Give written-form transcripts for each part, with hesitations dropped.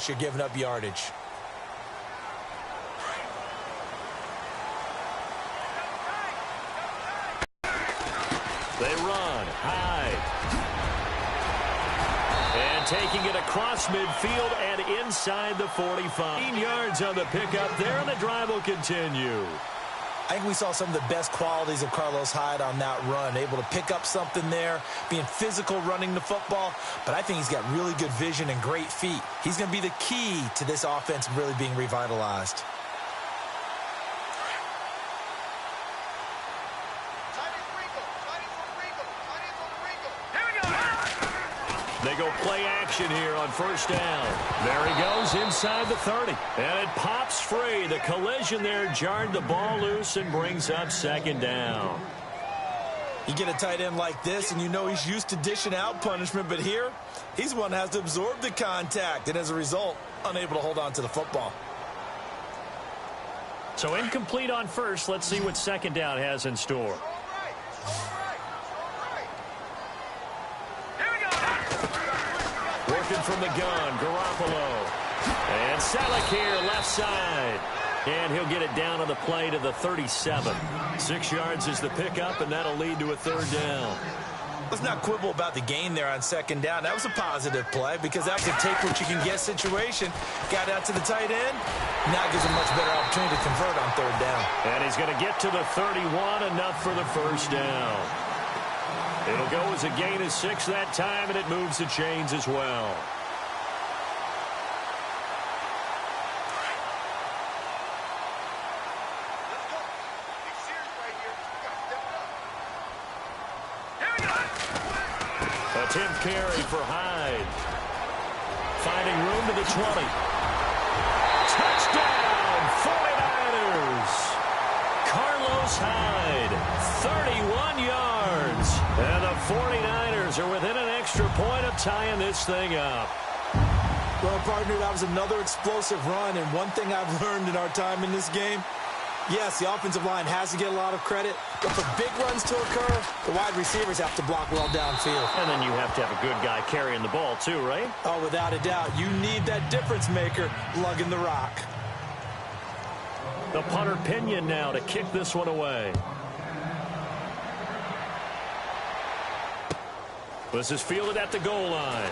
You're giving up yardage. They run high. And taking it across midfield and inside the 45. 15 yards on the pickup there, and the drive will continue. I think we saw some of the best qualities of Carlos Hyde on that run. Able to pick up something there, being physical running the football. But I think he's got really good vision and great feet. He's going to be the key to this offense really being revitalized. They go play action here on first down. There he goes inside the 30. And it pops free. The collision there jarred the ball loose and brings up second down. You get a tight end like this, and you know he's used to dishing out punishment. But here, he's one that has to absorb the contact. And as a result, unable to hold on to the football. So incomplete on first. Let's see what second down has in store. Working from the gun, Garoppolo. And Selleck here, left side. And he'll get it down on the play to the 37. 6 yards is the pickup, and that'll lead to a third down. Let's not quibble about the gain there on second down. That was a positive play because that was a take-what-you-can-get situation. Got out to the tight end. Now gives him a much better opportunity to convert on third down. And he's going to get to the 31, enough for the first down. It'll go as a gain of 6 that time, and it moves the chains as well. Attempt carry for Hyde. Finding room to the 20. Touchdown, 49ers. Carlos Hyde, 31 yards. And the 49ers are within an extra point of tying this thing up. Well, partner, that was another explosive run. And one thing I've learned in our time in this game, yes, the offensive line has to get a lot of credit, but for big runs to occur, the wide receivers have to block well downfield. And then you have to have a good guy carrying the ball too, right? Oh, without a doubt. You need that difference maker lugging the rock. The punter Pinion now to kick this one away. This is fielded at the goal line.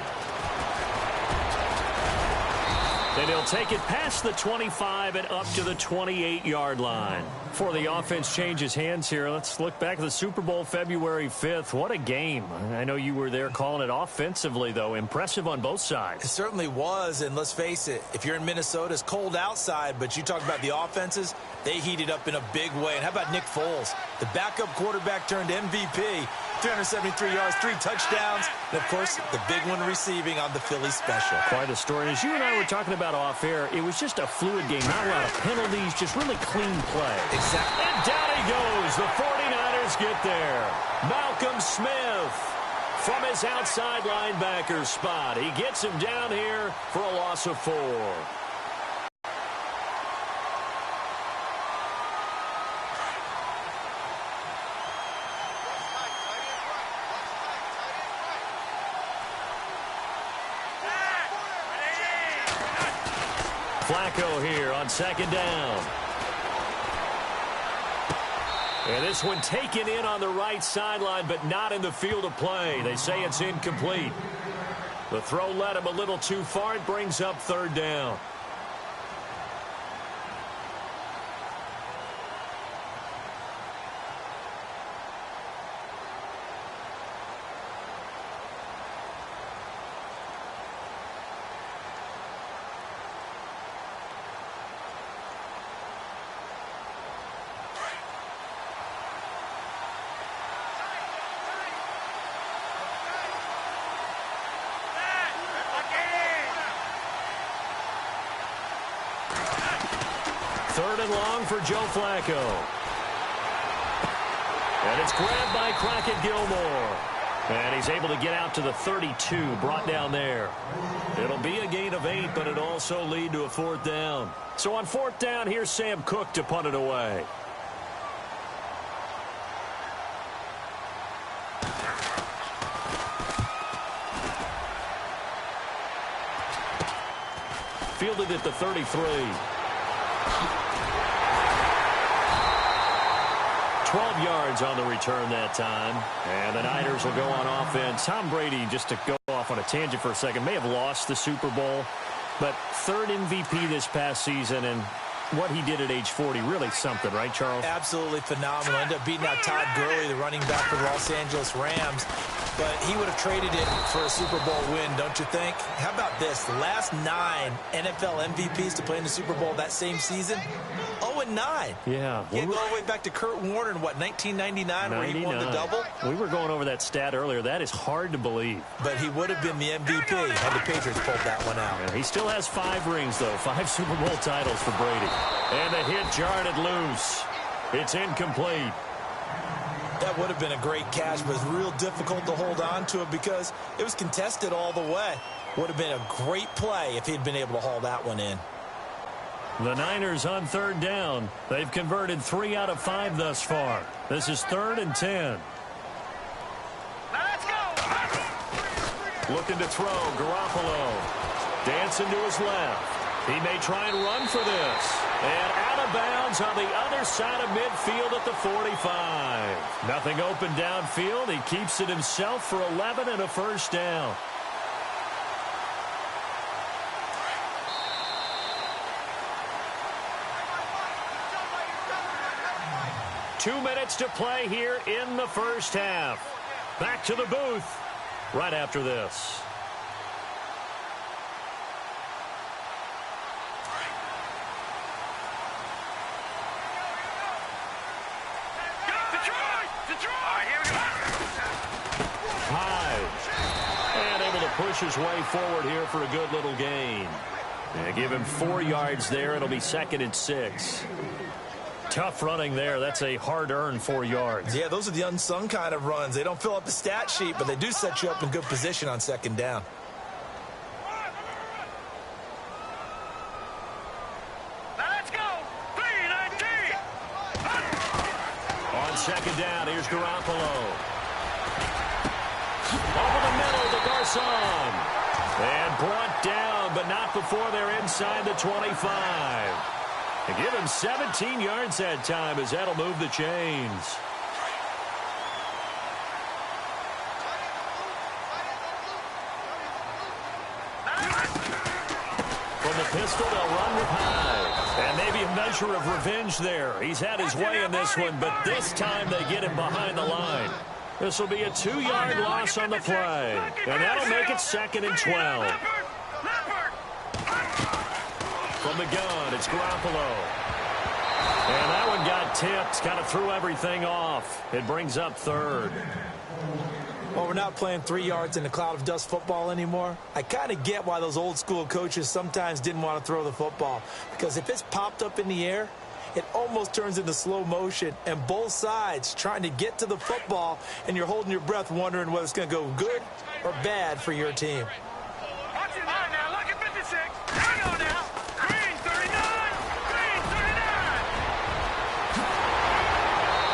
And he'll take it past the 25 and up to the 28-yard line. Before the offense changes hands here, let's look back at the Super Bowl February 5th. What a game. I know you were there calling it offensively, though. Impressive on both sides. It certainly was, and let's face it, if you're in Minnesota, it's cold outside, but you talk about the offenses, they heated up in a big way. And how about Nick Foles? The backup quarterback turned MVP. 373 yards, 3 touchdowns, and, of course, the big one receiving on the Philly special. Quite a story. As you and I were talking about off air, it was just a fluid game. Not a lot of penalties, just really clean play. Exactly. And down he goes. The 49ers get there. Malcolm Smith from his outside linebacker spot. He gets him down here for a loss of 4. Flacco here on second down. And this one taken in on the right sideline, but not in the field of play. They say it's incomplete. The throw led him a little too far. It brings up third down. Third and long for Joe Flacco. And it's grabbed by Crockett Gilmore. And he's able to get out to the 32, brought down there. It'll be a gain of 8, but it'll also lead to a fourth down. So on fourth down, here's Sam Cook to punt it away. fielded at the 33. 12 yards on the return that time. And the Niners will go on offense. Tom Brady, just to go off on a tangent for a second, may have lost the Super Bowl, but third MVP this past season, and what he did at age 40, really something, right, Charles? Absolutely phenomenal. Ended up beating out Todd Gurley, the running back for the Los Angeles Rams. But he would have traded it for a Super Bowl win, don't you think? How about this? The last 9 NFL MVPs to play in the Super Bowl that same season, 0-9. Yeah. You go all the way back to Kurt Warner in, what, 1999, where he won the double? We were going over that stat earlier. That is hard to believe. But he would have been the MVP had the Patriots pulled that one out. Yeah, he still has 5 rings, though. 5 Super Bowl titles for Brady. And the hit jarred it loose. It's incomplete. That would have been a great catch, but it's real difficult to hold on to it because it was contested all the way. Would have been a great play if he'd been able to haul that one in. The Niners on third down. They've converted 3 out of 5 thus far. This is 3rd and 10. Let's go. Looking to throw, Garoppolo. Dancing to his left. He may try and run for this. And out of bounds on the other side of midfield at the 45. Nothing open downfield. He keeps it himself for 11 and a first down. Two minutes to play here in the first half. Back to the booth right after this. Push his way forward here for a good little gain. And give him 4 yards there. It'll be 2nd and 6. Tough running there. That's a hard-earned 4 yards. Yeah, those are the unsung kind of runs. They don't fill up the stat sheet, but they do set you up in good position on 2nd down. Let's go. 3-19. On 2nd down, here's Garoppolo. Over the middle to Garcon. And brought down, but not before they're inside the 25. They give him 17 yards that time as that'll move the chains. From the pistol, they'll run with high. And maybe a measure of revenge there. He's had his way in this one, but this time they get him behind the line. This will be a 2-yard loss on the play. And that'll make it 2nd and 12. From the gun, it's Garoppolo. And that one got tipped. Kind of threw everything off. It brings up 3rd. Well, we're not playing 3 yards in a cloud of dust football anymore. I kind of get why those old school coaches sometimes didn't want to throw the football. Because if it's popped up in the air, it almost turns into slow motion, and both sides trying to get to the football, and you're holding your breath wondering whether it's going to go good or bad for your team. Watch it now. Look at 56. Hang on now. Green 39. Green 39.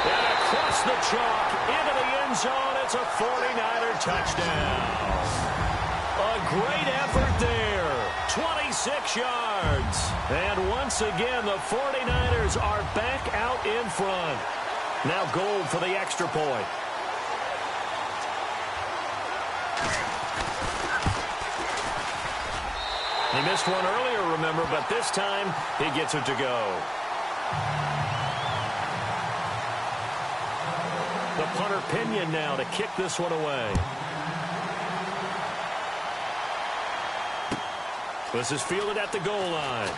And across the chalk into the end zone. It's a 49er touchdown. A great effort there. 26 yards. And once again, the 49ers are back out in front. Now goal for the extra point. He missed one earlier, remember, but this time he gets it to go. The punter Pinion now to kick this one away. This is fielded at the goal line.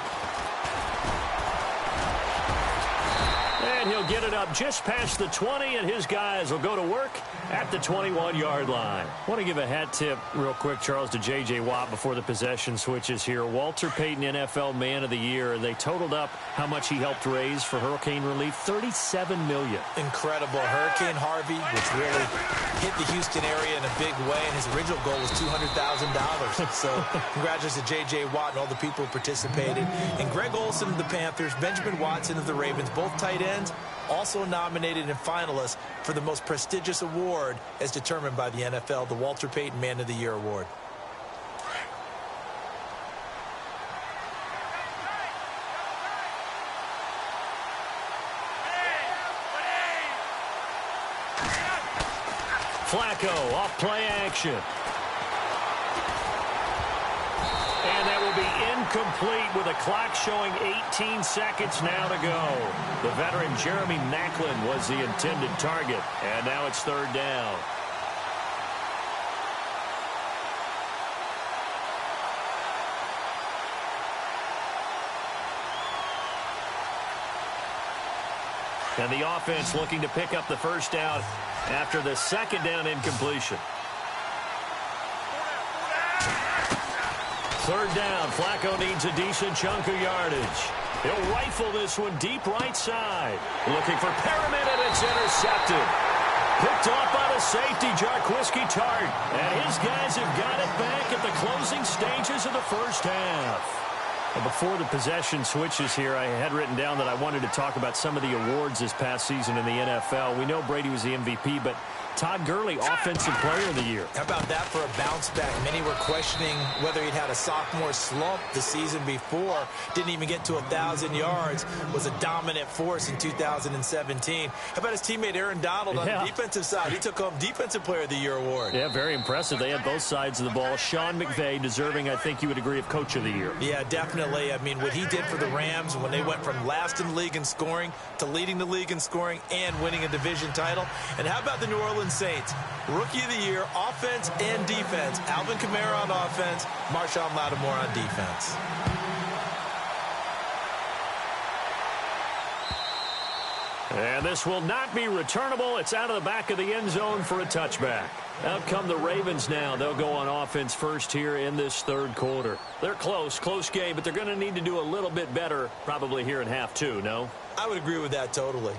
And he'll get it up just past the 20, and his guys will go to work at the 21-yard line. I want to give a hat tip real quick, Charles, to J.J. Watt before the possession switches here. Walter Payton, NFL Man of the Year. They totaled up how much he helped raise for hurricane relief, $37 million. Incredible. Hurricane Harvey, which really hit the Houston area in a big way, and his original goal was $200,000. So congratulations to J.J. Watt and all the people who participated. And Greg Olsen of the Panthers, Benjamin Watson of the Ravens, both tight ends, also nominated and finalists for the most prestigious award as determined by the NFL, the Walter Payton Man of the Year Award. Flacco off play action. And that will be incomplete with a clock showing 18 seconds now to go. The veteran Jeremy Maclin was the intended target. And now it's third down. And the offense looking to pick up the first down after the second down incompletion. Third down, Flacco needs a decent chunk of yardage. He'll rifle this one deep right side. Looking for Perriman, and it's intercepted. Picked off by the safety, Jarquiski Tart. And his guys have got it back at the closing stages of the first half. And before the possession switches here, I had written down that I wanted to talk about some of the awards this past season in the NFL. We know Brady was the MVP, but Todd Gurley, Offensive Player of the Year. How about that for a bounce back? Many were questioning whether he'd had a sophomore slump the season before. Didn't even get to 1,000 yards. Was a dominant force in 2017. How about his teammate Aaron Donald on the defensive side? He took home Defensive Player of the Year award. Yeah, very impressive. They had both sides of the ball. Sean McVay deserving, I think you would agree, of Coach of the Year. Yeah, definitely. I mean, what he did for the Rams when they went from last in the league in scoring to leading the league in scoring and winning a division title. And how about the New Orleans Saints? Rookie of the Year, offense and defense. Alvin Kamara on offense, Marshawn Lattimore on defense. And this will not be returnable. It's out of the back of the end zone for a touchback. Out come the Ravens now. They'll go on offense first here in this third quarter. They're close game, but they're going to need to do a little bit better probably here in half two, no? I would agree with that totally.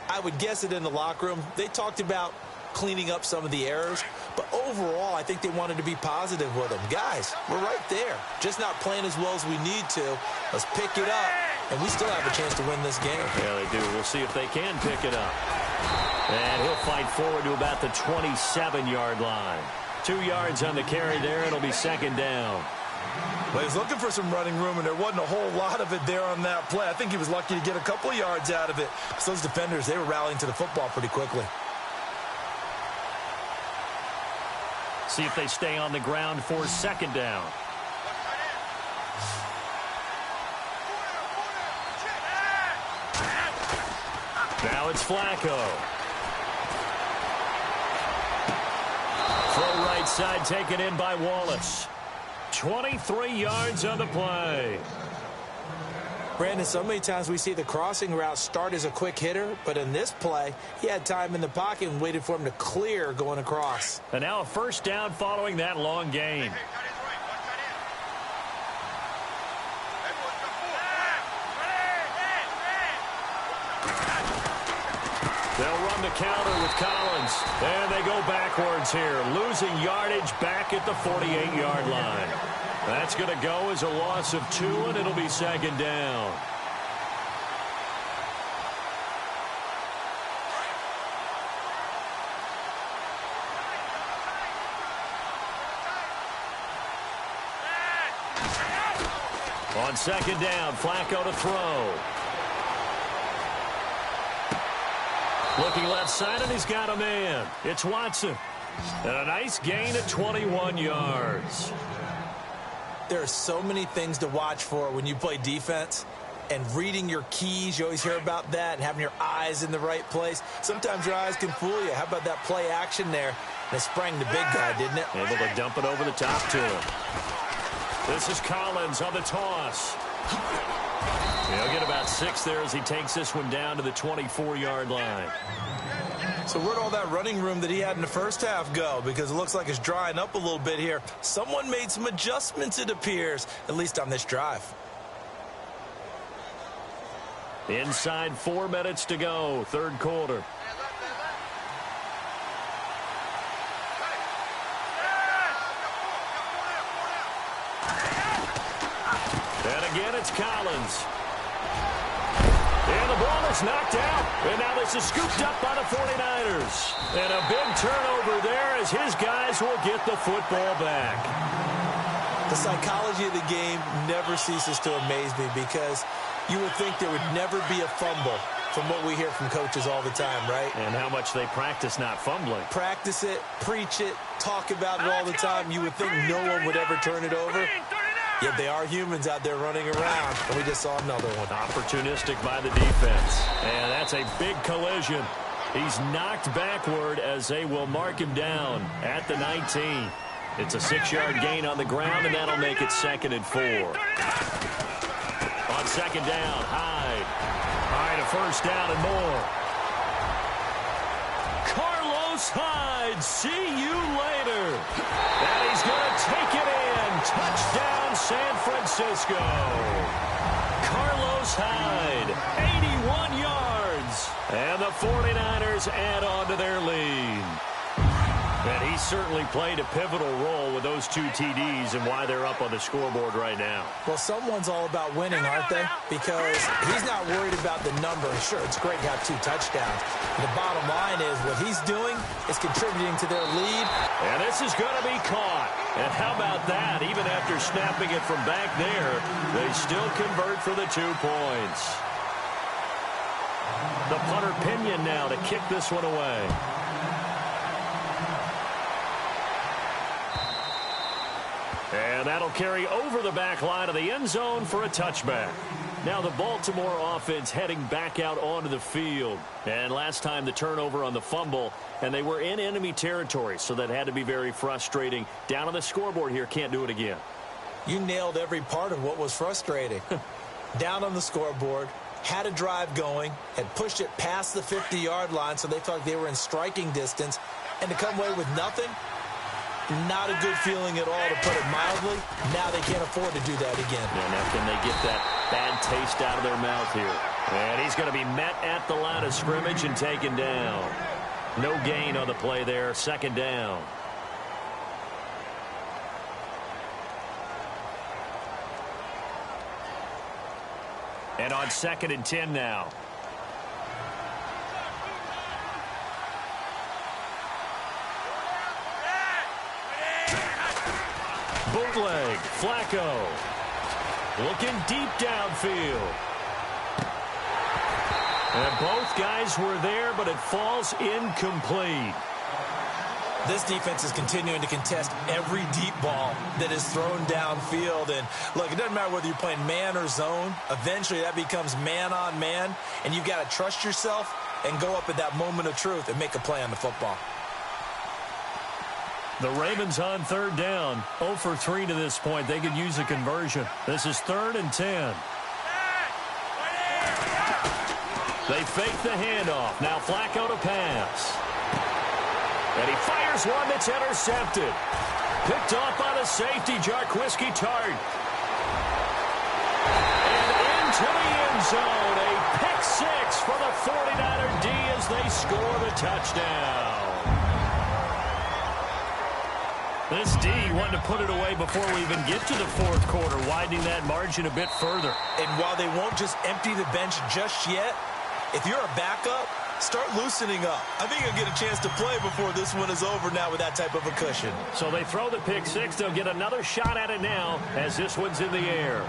I would guess it in the locker room. They talked about cleaning up some of the errors, but overall, I think they wanted to be positive with them. Guys, we're right there. Just not playing as well as we need to. Let's pick it up, and we still have a chance to win this game. Yeah, they do. We'll see if they can pick it up. And he'll fight forward to about the 27-yard line. 2 yards on the carry there. It'll be second down. Well, he was looking for some running room, and there wasn't a whole lot of it there on that play. I think he was lucky to get a couple of yards out of it. So those defenders, they were rallying to the football pretty quickly. See if they stay on the ground for second down. Now it's Flacco. Throw right side taken in by Wallace. 23 yards on the play. Brandon, so many times we see the crossing route start as a quick hitter, but in this play, he had time in the pocket and waited for him to clear going across. And now a first down following that long gain. They'll run the counter with Collins. And they go backwards here, losing yardage back at the 48-yard line. That's going to go as a loss of 2, and it'll be second down. On second down, Flacco to throw. Looking left side, and he's got a man. It's Watson. And a nice gain of 21 yards. There are so many things to watch for when you play defense, and reading your keys, you always hear about that, and having your eyes in the right place. Sometimes your eyes can fool you. How about that play action there? And it sprang the big guy, didn't it? Able to dump it over the top to him. This is Collins on the toss. He'll get about 6 there as he takes this one down to the 24-yard line. So where'd all that running room that he had in the first half go? Because it looks like it's drying up a little bit here. Someone made some adjustments, it appears, at least on this drive. Inside 4 minutes to go, third quarter. And again, it's Collins. And the ball is knocked out. And now this is scooped up by the 49ers. And a big turnover there as his guys will get the football back. The psychology of the game never ceases to amaze me because you would think there would never be a fumble from what we hear from coaches all the time, right? And how much they practice not fumbling. Practice it, preach it, talk about it all the time. You would think no one would ever turn it over. Yet they are humans out there running around, and we just saw another one. Opportunistic by the defense. And that's a big collision. He's knocked backward as they will mark him down at the 19. It's a 6-yard gain on the ground, and that'll make it 2nd and 4. On 2nd down, Hyde. Hyde, a first down and more. Carlos Hyde, see you later. And he's going to take it in. Touchdown, San Francisco. Carlos Hyde, 81 yards. And the 49ers add on to their lead. And he certainly played a pivotal role with those 2 TDs and why they're up on the scoreboard right now. Well, someone's all about winning, aren't they? Because he's not worried about the number. Sure, it's great to have 2 touchdowns. The bottom line is what he's doing is contributing to their lead. And this is going to be caught. And how about that? Even after snapping it from back there, they still convert for the 2 points. The punter Pinion now to kick this one away. And that'll carry over the back line of the end zone for a touchback. Now the Baltimore offense heading back out onto the field. And last time the turnover on the fumble, and they were in enemy territory, so that had to be very frustrating. Down on the scoreboard here, can't do it again. You nailed every part of what was frustrating. Down on the scoreboard, had a drive going, had pushed it past the 50-yard line, so they thought they were in striking distance, and to come away with nothing, not a good feeling at all, to put it mildly. Now they can't afford to do that again. Yeah, now can they get that bad taste out of their mouth here? And he's going to be met at the line of scrimmage and taken down. No gain on the play there, 2nd down. And on 2nd and 10 now. Bootleg, Flacco, looking deep downfield. And both guys were there, but it falls incomplete. This defense is continuing to contest every deep ball that is thrown downfield. And, look, it doesn't matter whether you're playing man or zone. Eventually, that becomes man-on-man, and you've got to trust yourself and go up at that moment of truth and make a play on the football. The Ravens on 3rd down. 0 for 3 to this point. They could use a conversion. This is 3rd and 10. They fake the handoff. Now Flacco to pass. And he fires one that's intercepted. Picked off by the safety, Jarquiski Tart. And into the end zone. A pick 6 for the 49er D as they score the touchdown. This D wanted to put it away before we even get to the 4th quarter, widening that margin a bit further. And while they won't just empty the bench just yet, if you're a backup, start loosening up. I think you'll get a chance to play before this one is over now with that type of a cushion. So they throw the pick 6. They'll get another shot at it now as this one's in the air.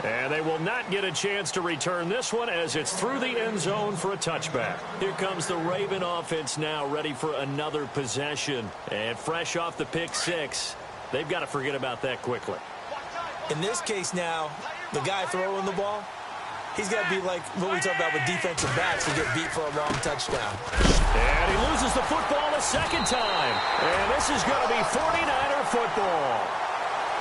And they will not get a chance to return this one as it's through the end zone for a touchback. Here comes the Raven offense now, ready for another possession. And fresh off the pick 6, they've got to forget about that quickly. In this case now, the guy throwing the ball, he's got to be like what we talk about with defensive backs who get beat for a long touchdown. And he loses the football a 2nd time. And this is going to be 49er football.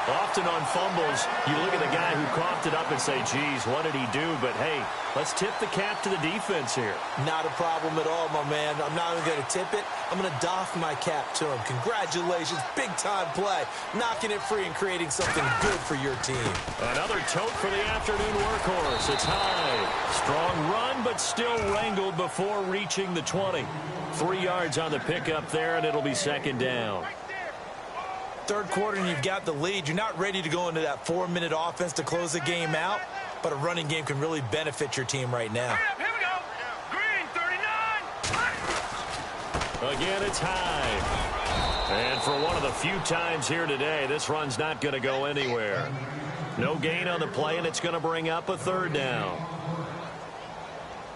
Often on fumbles, you look at the guy who coughed it up and say, geez, what did he do? But, hey, let's tip the cap to the defense here. Not a problem at all, my man. I'm not even going to tip it. I'm going to doff my cap to him. Congratulations. Big-time play. Knocking it free and creating something good for your team. Another tote for the afternoon workhorse. It's high. Strong run, but still wrangled before reaching the 20. 3 yards on the pickup there, and it'll be 2nd down. 3rd quarter and you've got the lead. You're not ready to go into that 4-minute offense to close the game out, but a running game can really benefit your team right now. Here we go. Green 39. Again, it's high. And for one of the few times here today, this run's not going to go anywhere. No gain on the play, and it's going to bring up a third down.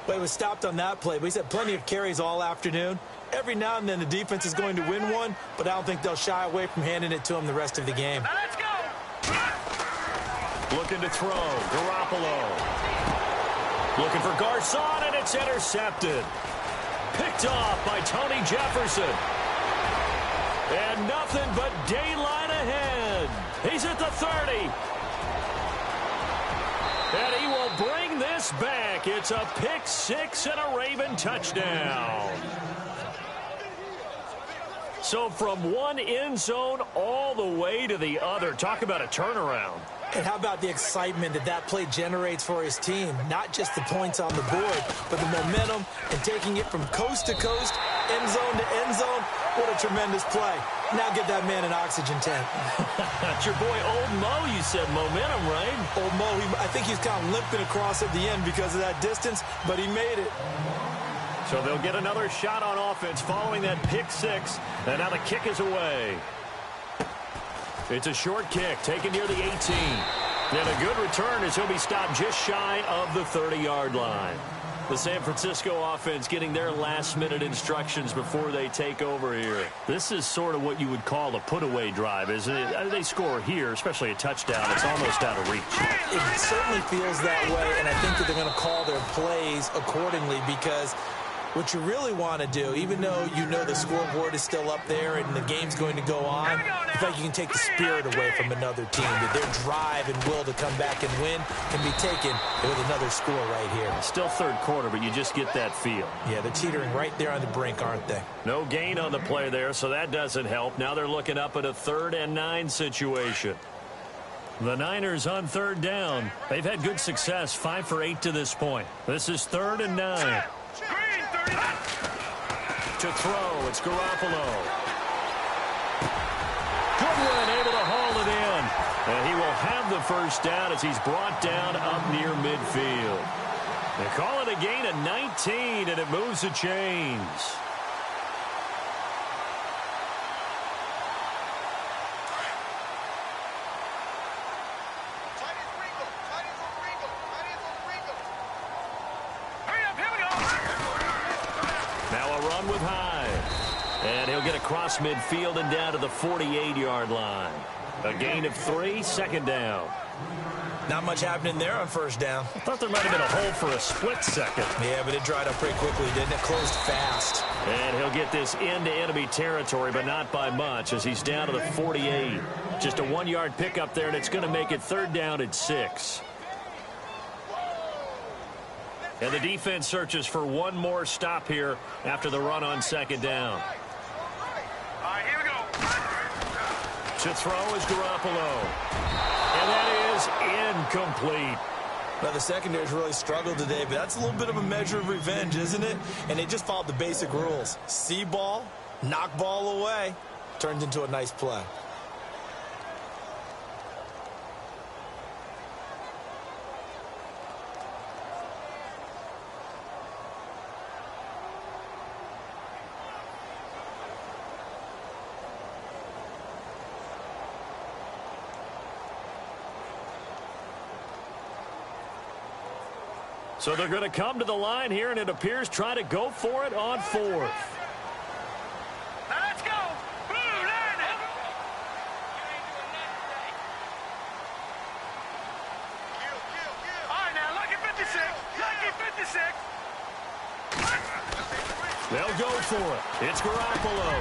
But it was stopped on that play. But he's had plenty of carries all afternoon. Every now and then the defense is going to win one, but I don't think they'll shy away from handing it to him the rest of the game. Now let's go. Looking to throw. Garoppolo. Looking for Garcon, and it's intercepted. Picked off by Tony Jefferson. And nothing but daylight ahead. He's at the 30. And he will bring this back. It's a pick six and a Raven touchdown. So from one end zone all the way to the other. Talk about a turnaround. And how about the excitement that that play generates for his team? Not just the points on the board, but the momentum and taking it from coast to coast, end zone to end zone. What a tremendous play. Now get that man an oxygen tank. That's your boy Old Mo. You said momentum, right? Old Mo, I think he's kind of limping across at the end because of that distance, but he made it. So they'll get another shot on offense following that pick six. And now the kick is away. It's a short kick taken near the 18. And a good return as he'll be stopped just shy of the 30-yard line. The San Francisco offense getting their last-minute instructions before they take over here. This is sort of what you would call a put-away drive, isn't it? They score here, especially a touchdown. It's almost out of reach. It certainly feels that way, and I think that they're going to call their plays accordingly because what you really want to do, even though you know the scoreboard is still up there and the game's going to go on, I think you can take the spirit away from another team. That their drive and will to come back and win can be taken with another score right here. Still third quarter, but you just get that feel. Yeah, they're teetering right there on the brink, aren't they? No gain on the play there, so that doesn't help. Now they're looking up at a 3rd and 9 situation. The Niners on 3rd down. They've had good success, 5 for 8 to this point. This is 3rd and 9. To throw, it's Garoppolo. Goodwin able to haul it in. And he will have the first down as he's brought down up near midfield. They call it a gain of 19, and it moves the chains. With Hyde. And he'll get across midfield and down to the 48-yard line. A gain of 3, 2nd down. Not much happening there on 1st down. I thought there might have been a hole for a split second. Yeah, but it dried up pretty quickly, didn't it? Closed fast. And he'll get this into enemy territory, but not by much as he's down to the 48. Just a 1-yard pickup there, and it's going to make it 3rd down and 6. And the defense searches for one more stop here after the run on 2nd down. All right, here we go. To throw is Garoppolo. And that is incomplete. Now, the secondary's really struggled today, but that's a little bit of a measure of revenge, isn't it? And they just followed the basic rules. See ball, knock ball away. Turns into a nice play. So they're going to come to the line here, and it appears try to go for it on 4th. Now let's go. Blue line it. All right, now, lucky 56. Lucky 56. They'll go for it. It's Garoppolo.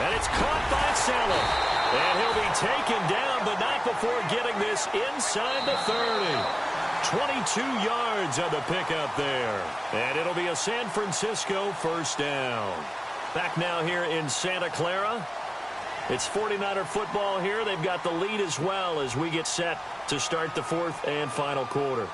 And it's caught by Saleh. And he'll be taken down, but not before getting this inside the 30. 22 yards on the pickup there. And it'll be a San Francisco 1st down. Back now here in Santa Clara. It's 49er football here. They've got the lead as well as we get set to start the 4th and final quarter.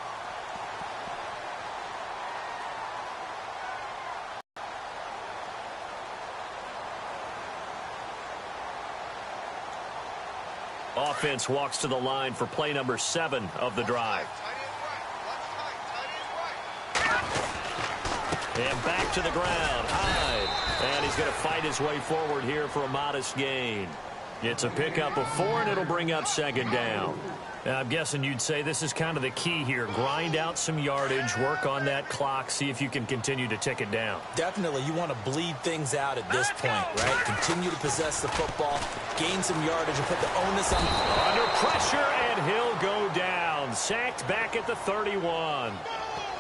Offense walks to the line for play number 7 of the drive. And back to the ground. Hyde. And he's going to fight his way forward here for a modest gain. It's a pickup of 4, and it'll bring up second down. Now, I'm guessing you'd say this is kind of the key here. Grind out some yardage, work on that clock, see if you can continue to tick it down. Definitely, you want to bleed things out at this point, right? Continue to possess the football, gain some yardage, and put the onus on. Under pressure, and he'll go down. Sacked back at the 31.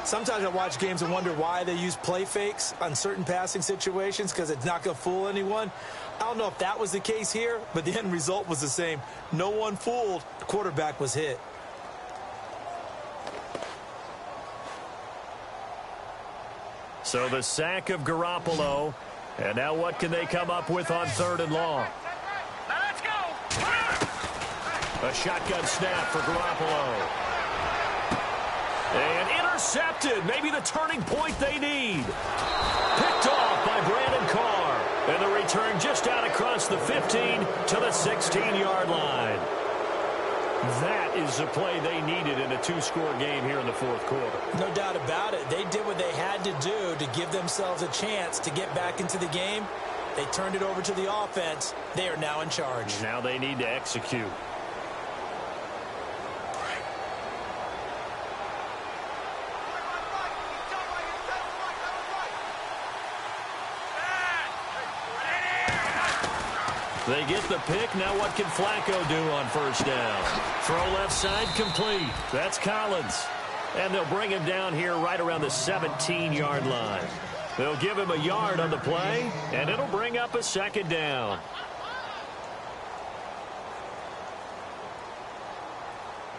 Sometimes I watch games and wonder why they use play fakes on certain passing situations because it's not going to fool anyone. I don't know if that was the case here, but the end result was the same. No one fooled. The quarterback was hit. So the sack of Garoppolo. And now what can they come up with on 3rd and long? Let's go. A shotgun snap for Garoppolo. And intercepted. Maybe the turning point they need. Picked off by Brandon Carr. And the return just out across the 15 to the 16-yard line. That is the play they needed in a 2-score game here in the 4th quarter. No doubt about it. They did what they had to do to give themselves a chance to get back into the game. They turned it over to the offense. They are now in charge. Now they need to execute. They get the pick. Now what can Flacco do on 1st down? Throw left side complete. That's Collins. And they'll bring him down here right around the 17-yard line. They'll give him a yard on the play, and it'll bring up a 2nd down.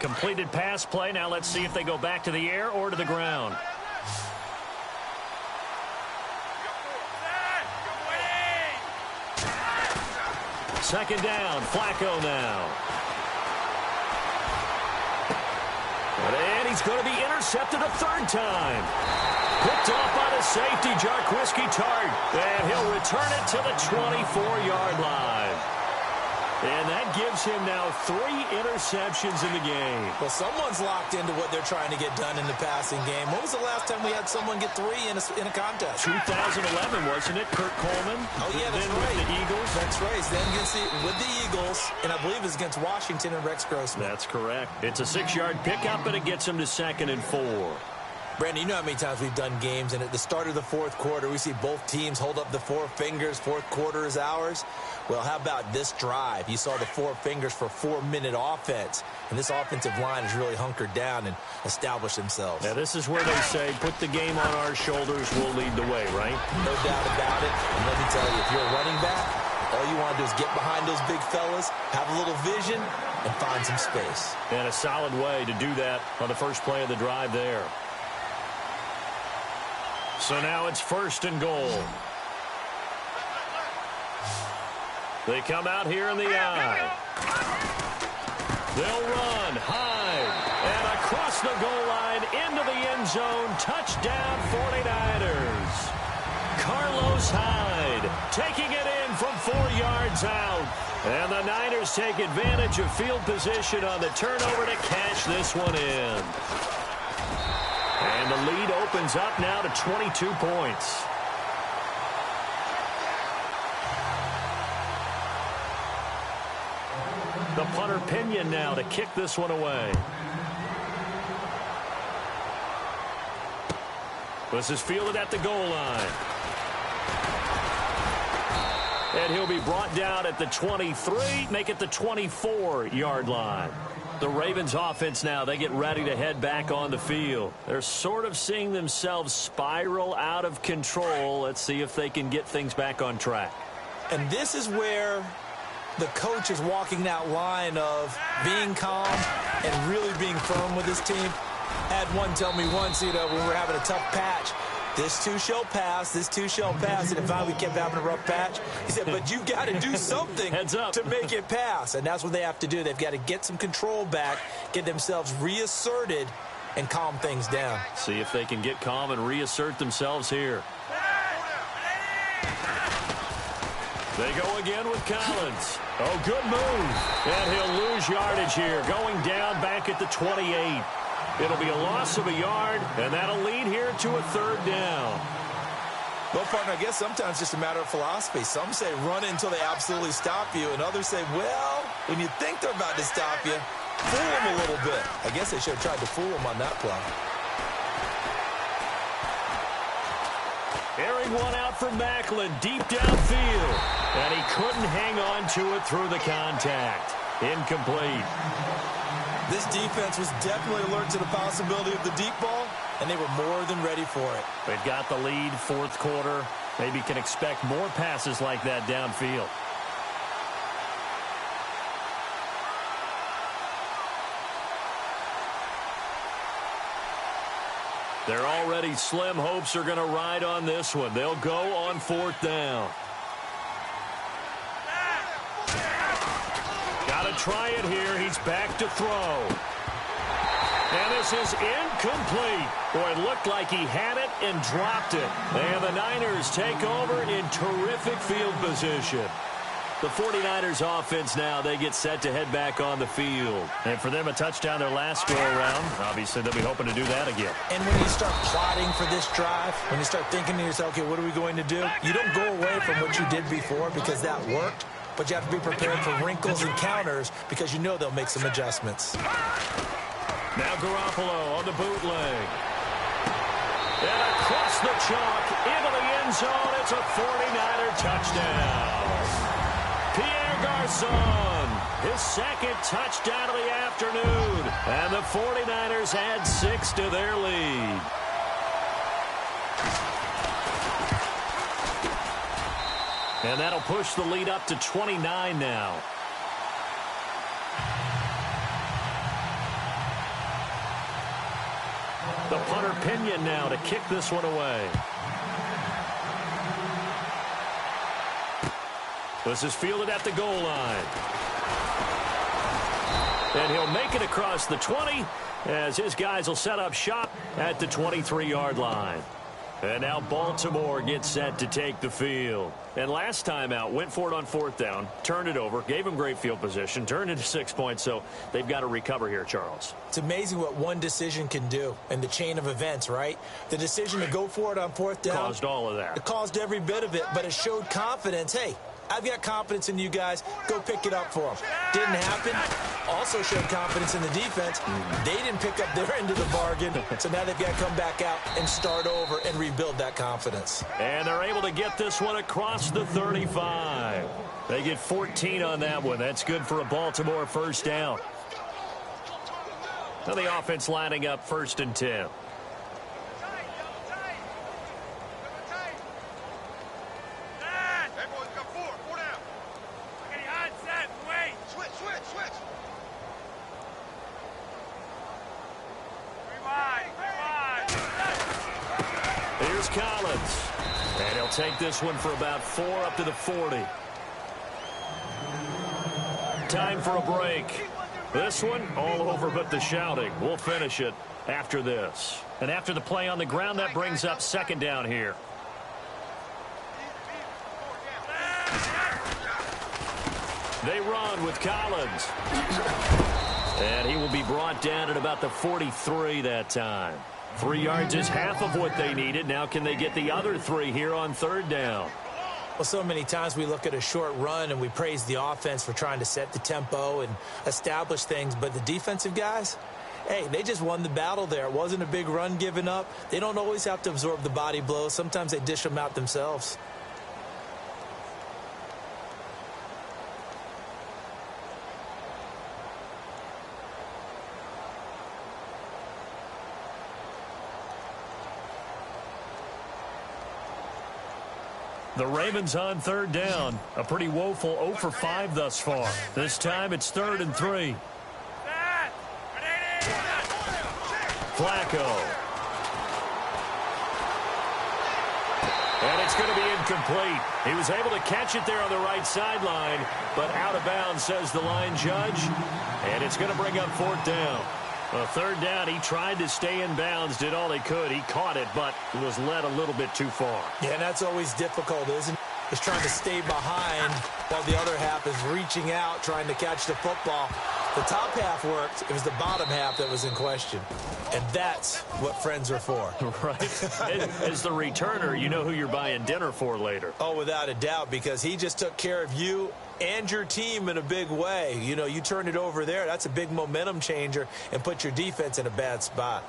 Completed pass play. Now let's see if they go back to the air or to the ground. Second down, Flacco now. And he's going to be intercepted a 3rd time. Picked off by the safety, Jarquiski Tart. And he'll return it to the 24-yard line. And that gives him now 3 interceptions in the game. Well, someone's locked into what they're trying to get done in the passing game. When was the last time we had someone get 3 in a contest? 2011, wasn't it? Kurt Coleman. Oh, yeah, that's then right. With the Eagles. That's right. Then with the Eagles, and I believe it's against Washington and Rex Grossman. That's correct. It's a 6-yard pickup, and it gets him to 2nd and 4. Brandon, you know how many times we've done games, and at the start of the 4th quarter, we see both teams hold up the 4 fingers, 4th quarter is ours. Well, how about this drive? You saw the 4 fingers for 4-minute offense, and this offensive line has really hunkered down and established themselves. Now, this is where they say, put the game on our shoulders, we'll lead the way, right? No doubt about it, and let me tell you, if you're a running back, all you want to do is get behind those big fellas, have a little vision, and find some space. And a solid way to do that on the first play of the drive there. So now it's 1st and goal. They come out here in the eye. They'll run. Hyde. And across the goal line into the end zone. Touchdown 49ers. Carlos Hyde taking it in from 4 yards out. And the Niners take advantage of field position on the turnover to cash this one in. And the lead opens up now to 22 points. The punter Pinion now to kick this one away. This is fielded at the goal line. And he'll be brought down at the 23, make it the 24-yard line. The Ravens offense now, they get ready to head back on the field. They're sort of seeing themselves spiral out of control. Let's see if they can get things back on track. And this is where the coach is walking that line of being calm and really being firm with his team. I had one tell me once, when we were having a tough patch, this too shall pass, this too shall pass. And finally we kept having a rough patch. He said, but you got to do something to make it pass. And that's what they have to do. They've got to get some control back, get themselves reasserted, and calm things down. See if they can get calm and reassert themselves here. They go again with Collins. Oh, good move. And he'll lose yardage here, going down back at the 28. It'll be a loss of a yard, and that'll lead here to a 3rd down. Well, partner, I guess sometimes it's just a matter of philosophy. Some say run it until they absolutely stop you, and others say, well, when you think they're about to stop you, fool them a little bit. I guess they should have tried to fool them on that play. Airing one out for Macklin, deep downfield. And he couldn't hang on to it through the contact. Incomplete. This defense was definitely alert to the possibility of the deep ball, and they were more than ready for it. They've got the lead, fourth quarter. Maybe can expect more passes like that downfield. Their already slim hopes are going to ride on this one. They'll go on fourth down. Got to try it here. He's back to throw. And this is incomplete. Boy, it looked like he had it and dropped it. And the Niners take over in terrific field position. The 49ers offense now, they get set to head back on the field. And for them, a touchdown their last go-around. Obviously, they'll be hoping to do that again. And when you start plotting for this drive, when you start thinking to yourself, okay, what are we going to do? You don't go away from what you did before because that worked, but you have to be prepared for wrinkles and counters because you know they'll make some adjustments. Now Garoppolo on the bootleg. And across the chalk into the end zone. It's a 49er touchdown. Pierre Garçon, his second touchdown of the afternoon. And the 49ers add 6 to their lead. And that'll push the lead up to 29 now. The punter Pinion now to kick this one away. This is fielded at the goal line. And he'll make it across the 20 as his guys will set up shop at the 23-yard line. And now Baltimore gets set to take the field. And last time out, went for it on fourth down, turned it over, gave them great field position, turned into 6 points, so they've got to recover here, Charles. It's amazing what one decision can do in the chain of events, right? The decision to go for it on fourth down. Caused all of that. It caused every bit of it, but it showed confidence. Hey, I've got confidence in you guys. Go pick it up for them. Didn't happen. Also showed confidence in the defense. They didn't pick up their end of the bargain, so now they've got to come back out and start over and rebuild that confidence. And they're able to get this one across the 35. They get 14 on that one. That's good for a Baltimore first down. Now the offense lining up 1st and 10. Here's Collins. And he'll take this one for about 4 up to the 40. Time for a break. This one all over but the shouting. We'll finish it after this. And after the play on the ground, that brings up 2nd down here. They run with Collins. And he will be brought down at about the 43 that time. 3 yards is half of what they needed. Now can they get the other 3 here on 3rd down? Well, so many times we look at a short run and we praise the offense for trying to set the tempo and establish things, but the defensive guys, hey, they just won the battle there. It wasn't a big run given up. They don't always have to absorb the body blows. Sometimes they dish them out themselves. The Ravens on 3rd down. A pretty woeful 0 for 5 thus far. This time it's 3rd and 3. Flacco. And it's going to be incomplete. He was able to catch it there on the right sideline, but out of bounds, says the line judge. And it's going to bring up 4th down. Well, 3rd down, he tried to stay in bounds, did all he could. He caught it, but it was led a little bit too far. Yeah, and that's always difficult, isn't it? Is trying to stay behind while the other half is reaching out, trying to catch the football. The top half worked. It was the bottom half that was in question. And that's what friends are for. Right. As the returner, you know who you're buying dinner for later. Oh, without a doubt, because he just took care of you and your team in a big way. You know, you turn it over there. That's a big momentum changer and put your defense in a bad spot.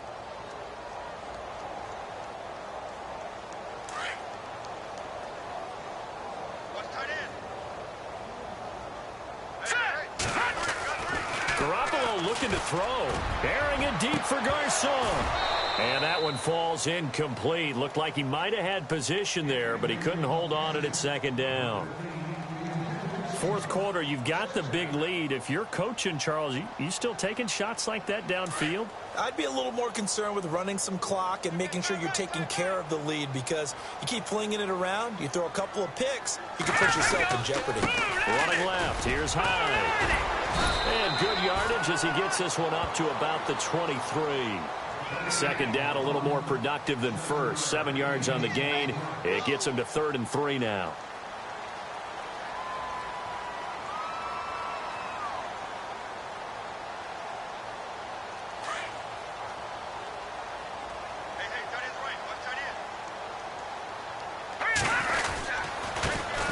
Looking to throw. Airing it deep for Garcon. And that one falls incomplete. Looked like he might have had position there, but he couldn't hold on to it at second down. Fourth quarter, you've got the big lead. If you're coaching, Charles, you still taking shots like that downfield? I'd be a little more concerned with running some clock and making sure you're taking care of the lead, because you keep flinging it around, you throw a couple of picks, you can put yourself in jeopardy. Running left, here's Hyde. And good yardage as he gets this one up to about the 23. Second down, a little more productive than first. 7 yards on the gain. It gets him to 3rd and 3 now.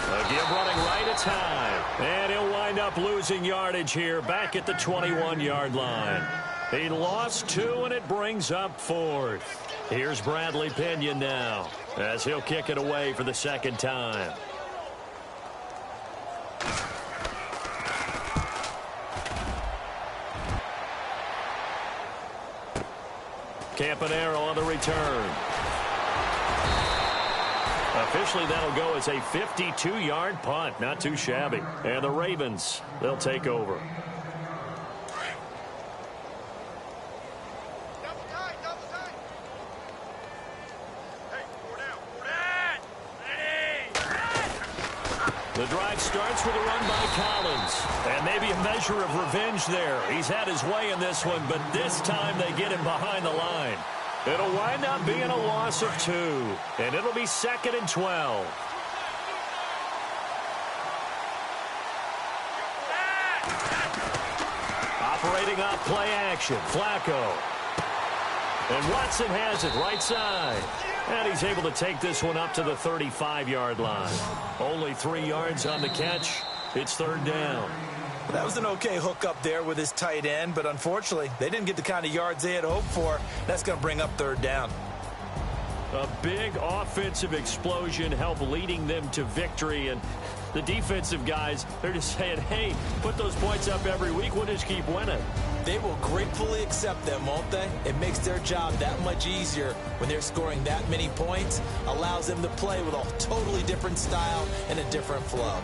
Again, running right, it's Hyde. And he'll wind up losing yardage here back at the 21-yard line. He lost 2, and it brings up 4th. Here's Bradley Pinion now as he'll kick it away for the second time. Campanaro on the return. Officially, that'll go as a 52-yard punt. Not too shabby. And the Ravens, they'll take over. The drive starts with a run by Collins. And maybe a measure of revenge there. He's had his way in this one, but this time they get him behind the line. It'll wind up being a loss of 2. And it'll be 2nd and 12. Operating off play action. Flacco. And Watson has it right side. And he's able to take this one up to the 35-yard line. Only 3 yards on the catch. It's 3rd down. That was an okay hook up there with his tight end, but unfortunately, they didn't get the kind of yards they had hoped for. That's going to bring up 3rd down. A big offensive explosion helped leading them to victory, and the defensive guys, they're just saying, hey, put those points up every week, we'll just keep winning. They will gratefully accept them, won't they? It makes their job that much easier when they're scoring that many points, allows them to play with a totally different style and a different flow.